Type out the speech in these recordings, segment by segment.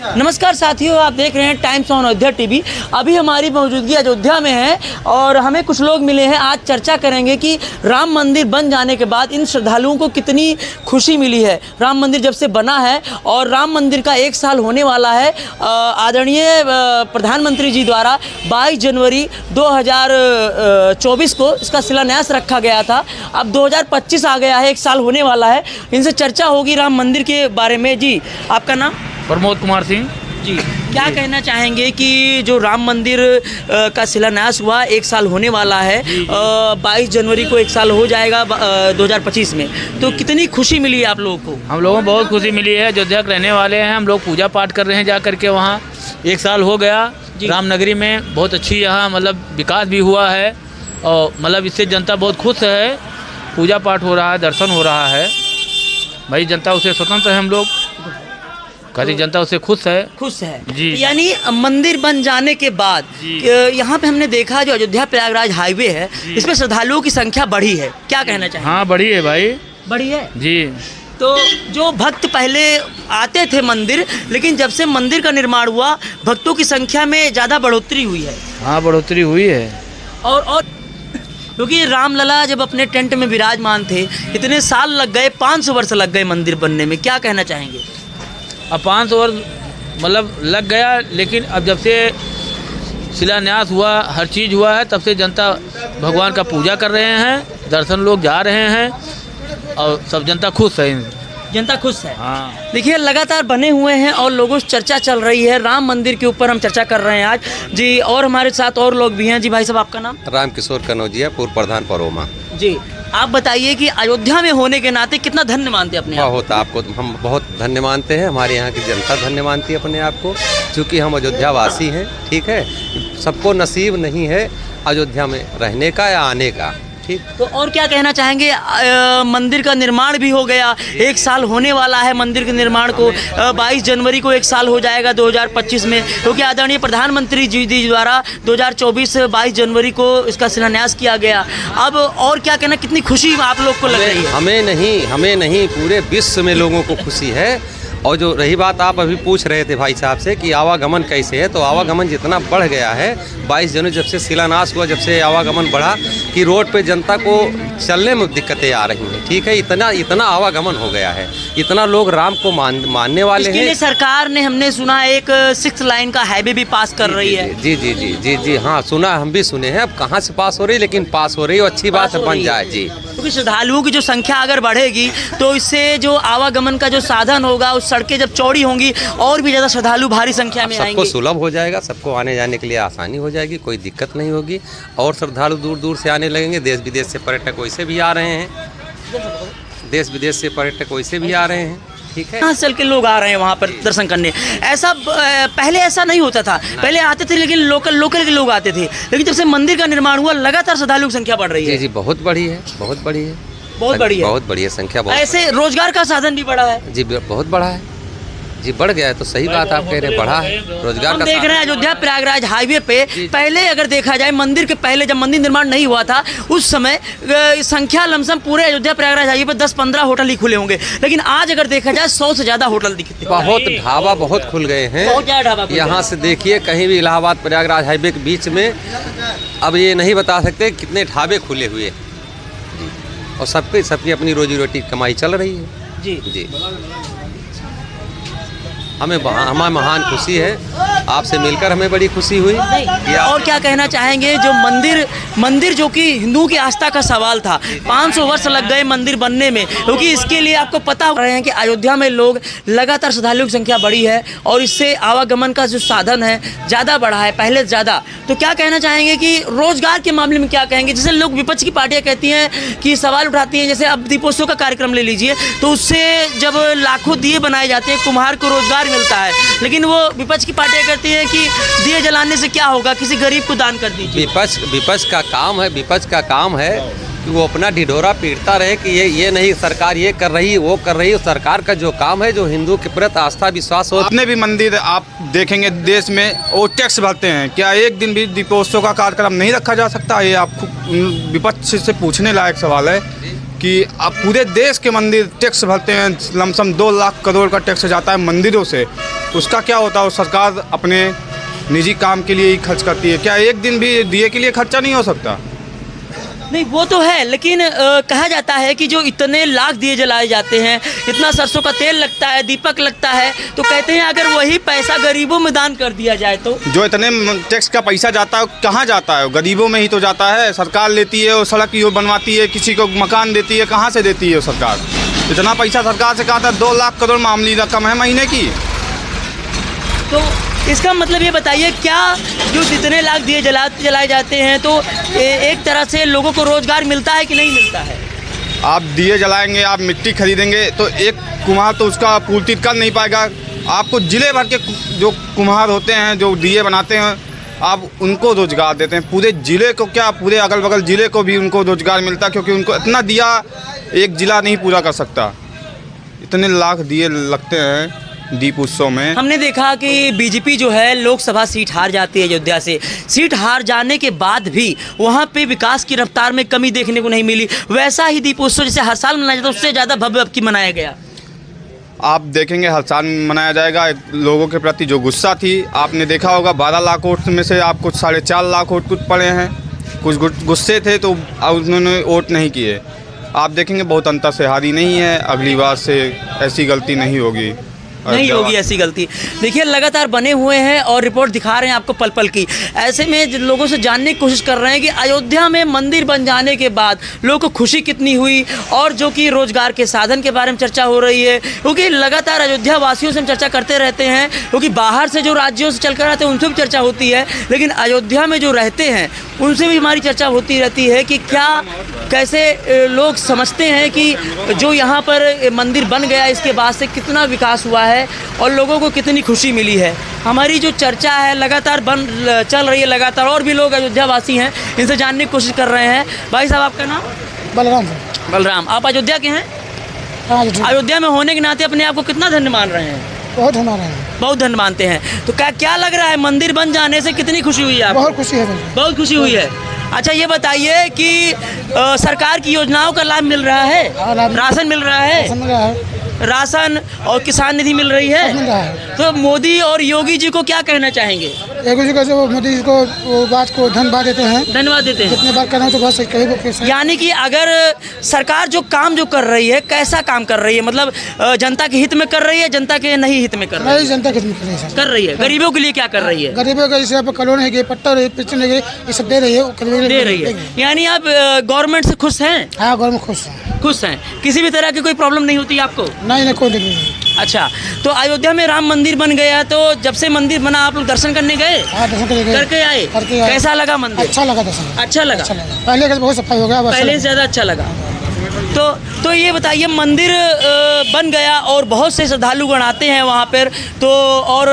नमस्कार साथियों, आप देख रहे हैं टाइम्स ऑन अयोध्या टीवी। अभी हमारी मौजूदगी अयोध्या में है और हमें कुछ लोग मिले हैं। आज चर्चा करेंगे कि राम मंदिर बन जाने के बाद इन श्रद्धालुओं को कितनी खुशी मिली है। राम मंदिर जब से बना है और राम मंदिर का 1 साल होने वाला है। आदरणीय प्रधानमंत्री जी द्वारा 22 जनवरी 2024 को इसका शिलान्यास रखा गया था। अब 2025 आ गया है, 1 साल होने वाला है। इनसे चर्चा होगी राम मंदिर के बारे में। जी, आपका नाम? प्रमोद कुमार सिंह जी। क्या कहना चाहेंगे कि जो राम मंदिर का शिलान्यास हुआ 1 साल होने वाला है, 22 जनवरी को 1 साल हो जाएगा 2025 में, तो कितनी खुशी मिली है आप लोगों को? हम लोगों को बहुत खुशी मिली है। अयोध्या के रहने वाले हैं हम लोग, पूजा पाठ कर रहे हैं जा करके वहाँ। 1 साल हो गया रामनगरी में। बहुत अच्छी यहाँ मतलब विकास भी हुआ है और मतलब इससे जनता बहुत खुश है। पूजा पाठ हो रहा है, दर्शन हो रहा है। भाई जनता उससे स्वतंत्र है, हम लोग खाली जनता उससे खुश है जी। यानी मंदिर बन जाने के बाद यहाँ पे हमने देखा जो अयोध्या प्रयागराज हाईवे है, इसमें श्रद्धालुओं की संख्या बढ़ी है। क्या कहना चाहिए? हाँ, बढ़ी है भाई, बढ़ी है जी। तो जो भक्त पहले आते थे मंदिर, लेकिन जब से मंदिर का निर्माण हुआ भक्तों की संख्या में ज़्यादा बढ़ोतरी हुई है। हाँ, बढ़ोतरी हुई है। और क्योंकि रामलला जब अपने टेंट में विराजमान थे, इतने साल लग गए, 500 वर्ष लग गए मंदिर बनने में। क्या कहना चाहेंगे? अब 500 वर्ष मतलब लग गया, लेकिन अब जब से शिलान्यास हुआ, हर चीज़ हुआ है, तब से जनता भगवान का पूजा कर रहे हैं, दर्शन लोग जा रहे हैं और सब जनता खुश है। जनता खुश है। हाँ, देखिए लगातार बने हुए हैं और लोगों से चर्चा चल रही है। राम मंदिर के ऊपर हम चर्चा कर रहे हैं आज जी। और हमारे साथ और लोग भी हैं। जी भाई साहब, आपका नाम? रामकिशोर कनौजिया, पूर्व प्रधान परोमा जी। आप बताइए कि अयोध्या में होने के नाते कितना धन्य मानते हैं अपने आप? बहुत, आपको हम बहुत धन्य मानते हैं। हमारे यहाँ की जनता धन्य मानती है अपने आप को, क्योंकि हम अयोध्या वासी हैं। ठीक है, सबको नसीब नहीं है अयोध्या में रहने का या आने का। ठीक, तो और क्या कहना चाहेंगे? मंदिर का निर्माण भी हो गया, 1 साल होने वाला है मंदिर के निर्माण को। 22 जनवरी को 1 साल हो जाएगा 2025 में, क्योंकि आदरणीय प्रधानमंत्री जी द्वारा 2024 22 जनवरी को इसका शिलान्यास किया गया। अब और क्या कहना, कितनी खुशी आप लोग को लग रही है? हमें नहीं, पूरे विश्व में लोगों को खुशी है। और जो रही बात आप अभी पूछ रहे थे भाई साहब से कि आवागमन कैसे है, तो आवागमन जितना बढ़ गया है 22 जनवरी जब से शिलान्यास हुआ, जब से आवागमन बढ़ा कि रोड पे जनता को चलने में दिक्कतें आ रही हैं। ठीक है, इतना आवागमन हो गया है, इतना लोग राम को मानने वाले हैं। इसके लिए सरकार ने, हमने सुना, एक 6 लाइन का हाईवे भी पास कर रही है। जी, हाँ सुना, हम भी सुने हैं। अब कहाँ से पास हो रही, लेकिन पास हो रही है, अच्छी बात है, बन जाए जी। क्योंकि श्रद्धालुओं की जो संख्या अगर बढ़ेगी तो इससे जो आवागमन का जो साधन होगा, उस सड़कें जब चौड़ी होंगी और भी ज़्यादा श्रद्धालु भारी संख्या में आएंगे। सबको सुलभ हो जाएगा, सबको आने जाने के लिए आसानी हो जाएगी, कोई दिक्कत नहीं होगी। और श्रद्धालु दूर दूर से आने लगेंगे। देश विदेश से पर्यटक वैसे भी आ रहे हैं, ठीक है। यहाँ चल के लोग आ रहे हैं वहाँ पर दर्शन करने। ऐसा पहले ऐसा नहीं होता था। पहले आते थे लेकिन लोकल के लोग आते थे, लेकिन जब से मंदिर का निर्माण हुआ लगातार श्रद्धालुओं की संख्या बढ़ रही है। जी, बहुत बड़ी है, बहुत बढ़िया संख्या। ऐसे रोजगार का साधन भी बढ़ा है जी, बहुत बड़ा है जी, बढ़ गया है। तो सही बात आप कह रहे हैं, बढ़ा है रोजगार का। देख रहे हैं अयोध्या प्रयागराज हाईवे पे, पहले अगर देखा जाए मंदिर के पहले जब मंदिर निर्माण नहीं हुआ था, उस समय संख्या लमसम पूरे अयोध्या प्रयागराज हाईवे पे 10-15 होटल ही खुले होंगे, लेकिन आज अगर देखा जाए 100 से ज्यादा होटल दिखते हैं। बहुत ढाबा बहुत खुल गए हैं। यहाँ से देखिए कहीं भी इलाहाबाद प्रयागराज हाईवे के बीच में, अब ये नहीं बता सकते कितने ढाबे खुले हुए जी। और सबकी अपनी रोजी रोटी कमाई चल रही है जी। हमें महान खुशी है, आपसे मिलकर हमें बड़ी खुशी हुई। और क्या कहना चाहेंगे, जो मंदिर जो कि हिंदुओं की आस्था का सवाल था, 500 वर्ष लग गए मंदिर बनने में, क्योंकि इसके लिए आपको पता हो रहे हैं कि अयोध्या में लोग लगातार श्रद्धालुओं की संख्या बढ़ी है और इससे आवागमन का जो साधन है ज़्यादा बढ़ा है पहले से ज़्यादा। तो क्या कहना चाहेंगे कि रोजगार के मामले में क्या कहेंगे? जैसे लोग विपक्ष की पार्टियाँ कहती हैं कि सवाल उठाती हैं, जैसे अब दीपोत्सव का कार्यक्रम ले लीजिए, तो उससे जब लाखों दिए बनाए जाते हैं, कुम्हार को रोजगार मिलता है, लेकिन वो विपक्ष की पार्टियां कहती हैं कि दिए जलाने से क्या होगा, किसी गरीब को दान कर दीजिए। विपक्ष का काम है कि वो अपना ढिढोरा पीटता रहे कि ये नहीं सरकार ये कर रही, वो कर रही। सरकार का जो काम है, जो हिंदू के प्रति आस्था विश्वास हो। अपने भी मंदिर आप देखेंगे देश में, वो टैक्स भरते हैं। क्या एक दिन भी दीपोत्सव का कार्यक्रम नहीं रखा जा सकता? ये आपको विपक्ष से पूछने लायक सवाल है कि आप पूरे देश के मंदिर टैक्स भरते हैं। लमसम 2 लाख करोड़ का टैक्स जाता है मंदिरों से। तो उसका क्या होता है, वो सरकार अपने निजी काम के लिए ही खर्च करती है। क्या एक दिन भी दिए के लिए खर्चा नहीं हो सकता? नहीं वो तो है, लेकिन कहा जाता है कि जो इतने लाख दिए जलाए जाते हैं, इतना सरसों का तेल लगता है, दीपक लगता है, तो कहते हैं अगर वही पैसा गरीबों में दान कर दिया जाए तो जो इतने टैक्स का पैसा जाता है कहाँ जाता है? गरीबों में ही तो जाता है। सरकार लेती है, वो सड़क की वो बनवाती है, किसी को मकान देती है, कहाँ से देती है वो सरकार? इतना पैसा सरकार से कहा था, 2 लाख करोड़ मामूली रकम है महीने की। तो इसका मतलब ये बताइए, क्या जो जितने लाख दिए जलाए जाते हैं तो एक तरह से लोगों को रोजगार मिलता है कि नहीं मिलता है? आप दिए जलाएंगे, आप मिट्टी खरीदेंगे तो एक कुम्हार तो उसका पूर्ति कर नहीं पाएगा। आपको जिले भर के जो कुम्हार होते हैं, जो दिए बनाते हैं, आप उनको रोजगार देते हैं। पूरे ज़िले को क्या, पूरे अगल बगल ज़िले को भी उनको रोजगार मिलता है, क्योंकि उनको इतना दिया एक ज़िला नहीं पूरा कर सकता। इतने लाख दिए लगते हैं दीप उत्सव में। हमने देखा कि बीजेपी जो है लोकसभा सीट हार जाती है अयोध्या से। सीट हार जाने के बाद भी वहाँ पे विकास की रफ्तार में कमी देखने को नहीं मिली। वैसा ही दीप उत्सव जैसे हर साल मनाया जाता है, उससे ज़्यादा भव्य अब की मनाया गया। आप देखेंगे हर साल मनाया जाएगा। लोगों के प्रति जो गुस्सा थी, आपने देखा होगा 12 लाख वोट में से आपको 4.5 लाख वोट कुछ पड़े हैं। कुछ गुस्से थे तो उन्होंने वोट नहीं किए। आप देखेंगे बहुत अंतर से हारी नहीं है। अगली बार से ऐसी गलती नहीं होगी, नहीं होगी ऐसी गलती। देखिए लगातार बने हुए हैं और रिपोर्ट दिखा रहे हैं आपको पल पल की। ऐसे में लोगों से जानने की कोशिश कर रहे हैं कि अयोध्या में मंदिर बन जाने के बाद लोगों को खुशी कितनी हुई, और जो कि रोजगार के साधन के बारे में चर्चा हो रही है, क्योंकि लगातार अयोध्या वासियों से हम चर्चा करते रहते हैं, क्योंकि बाहर से जो राज्यों से चल कर आते हैं उनसे भी चर्चा होती है, लेकिन अयोध्या में जो रहते हैं उनसे भी हमारी चर्चा होती रहती है कि क्या कैसे लोग समझते हैं कि जो यहाँ पर मंदिर बन गया इसके बाद से कितना विकास हुआ है और लोगों को कितनी खुशी मिली है। हमारी जो चर्चा है लगातार चल रही है लगातार, और भी लोग अयोध्या वासी हैं, इनसे जानने की कोशिश कर रहे हैं। भाई साहब आपका नाम? बलराम। बलराम, आप अयोध्या के हैं? हाँ जी। अयोध्या में होने के नाते अपने आप को कितना धन्य मान रहे हैं? बहुत धन्य मान रहे हैं। बहुत धन्य मानते हैं। तो क्या लग रहा है, मंदिर बन जाने से कितनी खुशी हुई है आपको? बहुत खुशी है। बहुत खुशी हुई है। अच्छा ये बताइए कि सरकार की योजनाओं का लाभ मिल रहा है? राशन मिल रहा है? राशन और किसान निधि मिल रही है? मिल रहा है। तो मोदी और योगी जी को क्या कहना चाहेंगे? योगी जी को जो मोदी जी को वो बात को धन्यवाद देते हैं। धन्यवाद देते हैं। जितने बार करना तो बस कहीं। यानी कि अगर सरकार जो काम जो कर रही है, कैसा काम कर रही है, मतलब जनता के हित में कर रही है, जनता के नहीं हित में कर रही है? नहीं, जनता के हित में कर रही है। गरीबों के लिए क्या कर रही है? गरीबों का जैसे कलोनी है, पट्टा पेंशन है, ये सब दे रही है। दे रही है। यानी आप गवर्नमेंट से खुश हैं? हाँ, गवर्नमेंट खुश है। खुश हैं, किसी भी तरह की कोई प्रॉब्लम नहीं होती आपको? नहीं, कोई दिक्कत नहीं। अच्छा, तो अयोध्या में राम मंदिर बन गया, तो जब से मंदिर बना आप लोग दर्शन करने गए? हाँ, दर्शन करके आए। कैसा लगा मंदिर? अच्छा लगा दर्शन। अच्छा लगा। पहले का बहुत सफाई हो गया, पहले से ज़्यादा अच्छा लगा। तो ये बताइए, मंदिर बन गया और बहुत से श्रद्धालुगण आते हैं वहाँ पर, तो और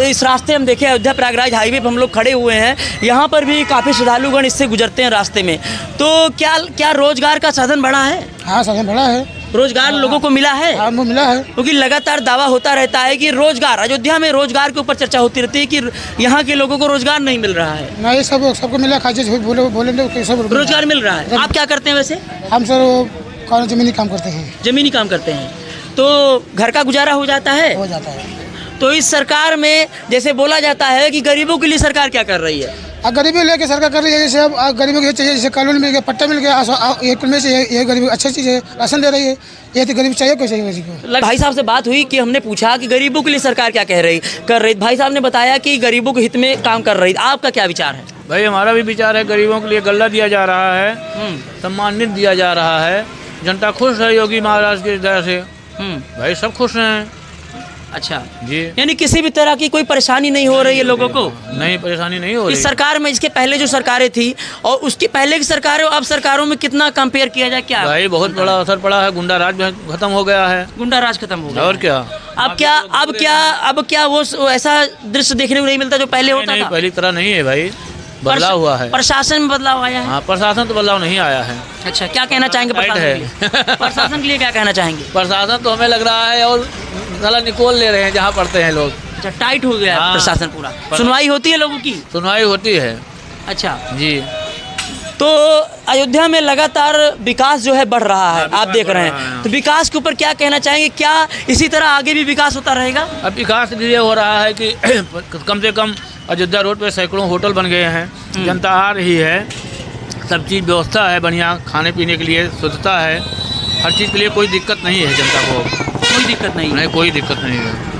इस रास्ते हम देखें अयोध्या प्रयागराज हाईवे पर हम लोग खड़े हुए हैं, यहाँ पर भी काफ़ी श्रद्धालुगण इससे गुजरते हैं रास्ते में। तो क्या रोजगार का साधन बढ़ा है? हाँ, साधन बढ़ा है। रोजगार लोगों को मिला है? हाँ, मिला है। क्योंकि लगातार दावा होता रहता है कि रोजगार, अयोध्या में रोजगार के ऊपर चर्चा होती रहती है कि यहाँ के लोगों को रोजगार नहीं मिल रहा है। नहीं, सबको मिला। बोले सब रोजगार मिल रहा है। आप क्या करते हैं वैसे? हम सर जमीनी काम करते हैं। जमीनी काम करते हैं, तो घर का गुजारा हो जाता है? हो जाता है। तो इस सरकार में जैसे बोला जाता है कि गरीबों के लिए सरकार क्या कर रही है? गरीबी लेके सरकार कर रही है। जैसे अब गरीबों को चाहिए, जैसे कानून मिल गया, पट्टा मिल गया, में से ये गरीबी अच्छी चीज़ है, राशन दे रही है। ये तो गरीब चाहिए, कोई चाहिए किसी को। भाई साहब से बात हुई कि हमने पूछा कि गरीबों के लिए सरकार क्या कर रही। भाई साहब ने बताया कि गरीबों के हित में काम कर रही। आपका क्या विचार है? भाई हमारा भी विचार है, गरीबों के लिए गल्ला दिया जा रहा है, सम्मानित दिया जा रहा है, जनता खुश है योगी महाराज की तरह से। भाई सब खुश हैं। अच्छा जी, यानी किसी भी तरह की कोई परेशानी नहीं हो रही है लोगों को? नहीं, परेशानी नहीं हो रही। इस सरकार में, इसके पहले जो सरकारें थी और उसकी पहले की सरकारें, अब सरकारों में कितना कंपेयर किया जाए? क्या भाई बहुत बड़ा असर पड़ा है। गुंडा राज खत्म हो गया है। गुंडा राज खत्म हो गया और क्या? अब क्या वो ऐसा दृश्य देखने को नहीं मिलता जो पहले होता था? पहली तरह नहीं है भाई, बदलाव हुआ है। प्रशासन में बदलाव आया है? हाँ, प्रशासन तो बदलाव नहीं आया है। अच्छा, क्या कहना चाहेंगे प्रशासन के लिए? क्या कहना चाहेंगे? प्रशासन तो हमें लग रहा है और गला निकोल ले रहे हैं जहाँ पढ़ते हैं लोग। अच्छा, टाइट हो गया प्रशासन पूरा। सुनवाई होती है लोगों की? सुनवाई होती है। अच्छा जी। तो अयोध्या में लगातार विकास जो है बढ़ रहा है, आप देख रहे हैं, तो विकास के ऊपर क्या कहना चाहेंगे? क्या इसी तरह आगे भी विकास होता रहेगा? अब विकास ये हो रहा है कि कम से कम अयोध्या रोड पे सैकड़ों होटल बन गए हैं, जनता आ रही है, सब चीज़ व्यवस्था है बढ़िया, खाने पीने के लिए शुद्धता है, हर चीज़ के लिए कोई दिक्कत नहीं है जनता को। कोई दिक्कत नहीं है। नहीं, कोई दिक्कत नहीं है।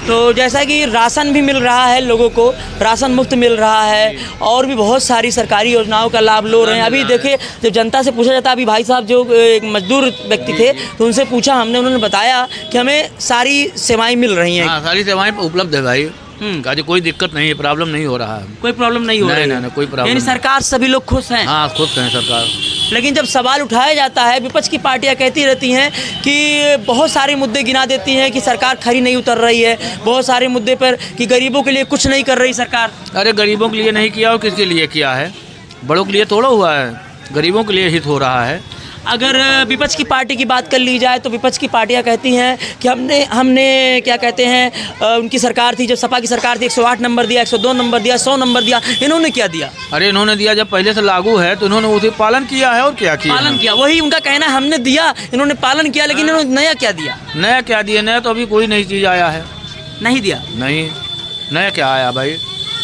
तो जैसा कि राशन भी मिल रहा है, लोगों को राशन मुफ्त मिल रहा है और भी बहुत सारी सरकारी योजनाओं का लाभ लो रहे हैं। अभी देखिए, जब जनता से पूछा जाता है, अभी भाई साहब जो एक मजदूर व्यक्ति थे तो उनसे पूछा हमने, उन्होंने बताया कि हमें सारी सेवाएं मिल रही हैं। हाँ, सारी सेवाएं उपलब्ध है भाई, कहा कोई दिक्कत नहीं है, प्रॉब्लम नहीं हो रहा है, कोई प्रॉब्लम नहीं हो रही है। नहीं, कोई प्रॉब्लम यानी नहीं। सरकार सभी लोग खुश हैं। हाँ, खुश हैं सरकार। लेकिन जब सवाल उठाया जाता है, विपक्ष की पार्टियां कहती रहती हैं कि बहुत सारे मुद्दे गिना देती हैं कि सरकार खरी नहीं उतर रही है, बहुत सारे मुद्दे पर कि गरीबों के लिए कुछ नहीं कर रही सरकार। अरे गरीबों के लिए नहीं किया और किसके लिए किया है? बड़ों के लिए थोड़ा हुआ है, गरीबों के लिए हित हो रहा है। अगर विपक्ष की पार्टी की बात कर ली जाए तो विपक्ष की पार्टियां कहती हैं कि हमने क्या कहते हैं, उनकी सरकार थी, जब सपा की सरकार थी, 108 नंबर दिया, 102 नंबर दिया, 100 नंबर दिया। इन्होंने क्या दिया? अरे इन्होंने दिया, जब पहले से लागू है तो इन्होंने उसे पालन किया है, और क्या किया? पालन किया, वही उनका कहना है, हमने दिया, इन्होंने पालन किया, लेकिन इन्होंने नया क्या दिया? नया क्या दिया? नया तो अभी कोई नई चीज़ आया है, नहीं दिया। नहीं, नया क्या आया भाई?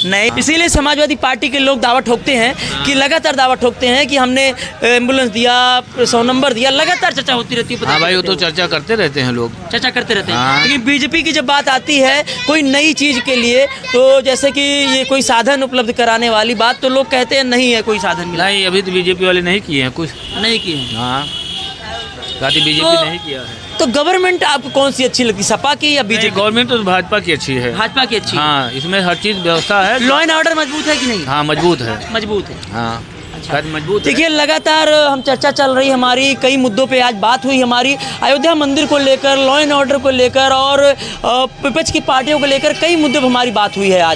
नहीं, इसीलिए समाजवादी पार्टी के लोग दावा ठोकते हैं कि लगातार दावा ठोकते हैं कि हमने एम्बुलेंस दिया, 100 नंबर दिया, लगातार चर्चा होती रहती है। हाँ भाई, वो तो चर्चा करते रहते हैं लोग, चर्चा करते रहते हैं। हाँ। लेकिन बीजेपी की जब बात आती है कोई नई चीज़ के लिए, तो जैसे कि ये कोई साधन उपलब्ध कराने वाली बात, तो लोग कहते हैं नहीं है कोई साधन मिला। नहीं, अभी तो बीजेपी वाले नहीं किए हैं कुछ, नहीं किए हैं। हाँ, बीजेपी तो- नहीं किया है। तो गवर्नमेंट आपको कौन सी अच्छी लगती, सपा की या बीजेपी? गवर्नमेंट तो भाजपा की अच्छी है। भाजपा की अच्छी। हाँ, इसमें हर चीज़ व्यवस्था है। लॉ एंड ऑर्डर मजबूत है कि नहीं? हाँ, मजबूत है। मजबूत है। हाँ, मजबूत है। देखिए, लगातार हम चर्चा चल रही हमारी, कई मुद्दों पे आज बात हुई हमारी, अयोध्या मंदिर को लेकर, लॉ एंड ऑर्डर को लेकर और विपक्ष की पार्टियों को लेकर कई मुद्दों पर हमारी बात हुई है आज।